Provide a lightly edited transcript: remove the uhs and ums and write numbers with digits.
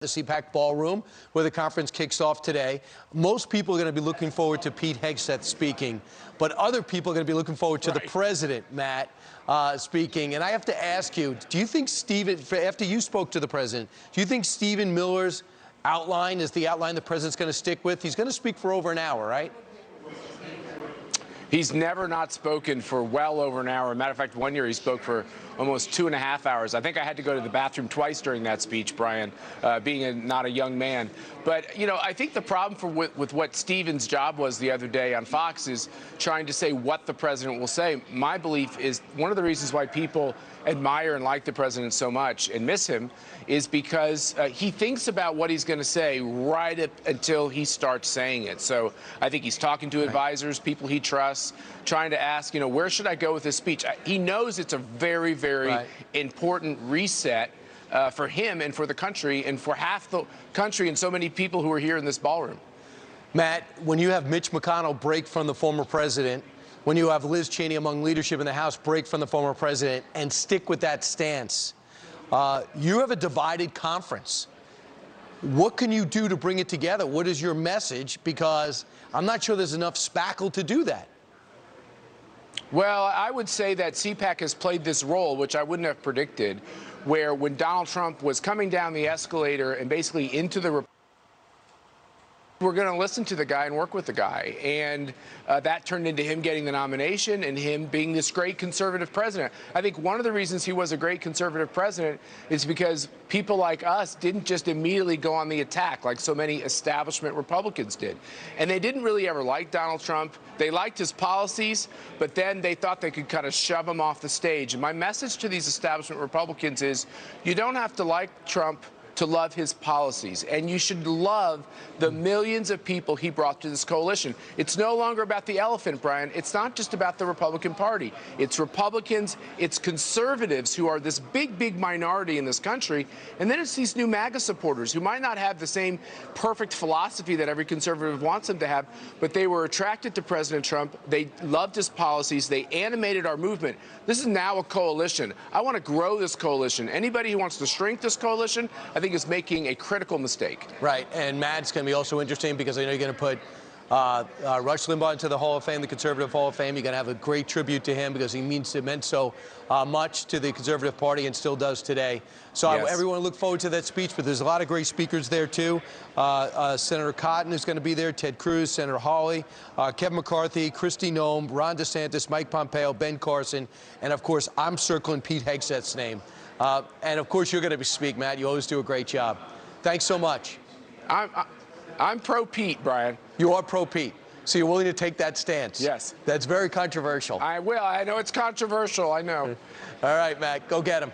The CPAC ballroom where the conference kicks off today. Most people are going to be looking forward to Pete Hegseth speaking, but other people are going to be looking forward to the president, Matt, speaking. And I have to ask you, do you think Stephen, after you spoke to the president, do you think Stephen Miller's outline is the outline the president's going to stick with? He's going to speak for over an hour, right? He's never not spoken for well over an hour. Matter of fact, one year he spoke for almost 2.5 hours. I think I had to go to the bathroom twice during that speech, Brian, being not a young man. But, you know, I think the problem with what Stephen's job was the other day on Fox is trying to say what the president will say. My belief is one of the reasons why people admire and like the president so much and miss him is because he thinks about what he's going to say right up until he starts saying it. So I think he's talking to advisors, people he trusts, trying to ask, you know, where should I go with this speech? He knows it's a very, very important reset for him and for the country and for half the country and so many people who are here in this ballroom. Matt, when you have Mitch McConnell break from the former president, when you have Liz Cheney among leadership in the House break from the former president and stick with that stance, you have a divided conference. What can you do to bring it together? What is your message? Because I'm not sure there's enough spackle to do that. Well, I would say that CPAC has played this role, which I wouldn't have predicted, where when Donald Trump was coming down the escalator and basically into the we're going to listen to the guy and work with the guy. And that turned into him getting the nomination and him being this great conservative president. I think one of the reasons he was a great conservative president is because people like us didn't just immediately go on the attack like so many establishment Republicans did. And they didn't really ever like Donald Trump. They liked his policies, but then they thought they could kind of shove him off the stage. And my message to these establishment Republicans is you don't have to like Trump to love his policies, and you should love the millions of people he brought to this coalition. It's no longer about the elephant, Brian. It's not just about the Republican Party. It's Republicans, it's conservatives who are this big, big minority in this country, and then it's these new MAGA supporters who might not have the same perfect philosophy that every conservative wants them to have, but they were attracted to President Trump. They loved his policies. They animated our movement. This is now a coalition. I want to grow this coalition. Anybody who wants to shrink this coalition, I think is making a critical mistake. Right, and Matt's going to be also interesting because I know you're going to put Rush Limbaugh into the Hall of Fame, the Conservative Hall of Fame. You're going to have a great tribute to him because he meant so much to the Conservative Party and still does today. So everyone look forward to that speech, but there's a lot of great speakers there, too. Senator Cotton is going to be there, Ted Cruz, Senator Hawley, Kevin McCarthy, Kristi Noem, Ron DeSantis, Mike Pompeo, Ben Carson, and, of course, I'm circling Pete Hegseth's name. And, of course, you're going to speak, Matt. You always do a great job. Thanks so much. I'm pro-Pete, Brian. You are pro-Pete. So you're willing to take that stance? Yes. That's very controversial. I will. I know it's controversial. I know. All right, Matt. Go get him.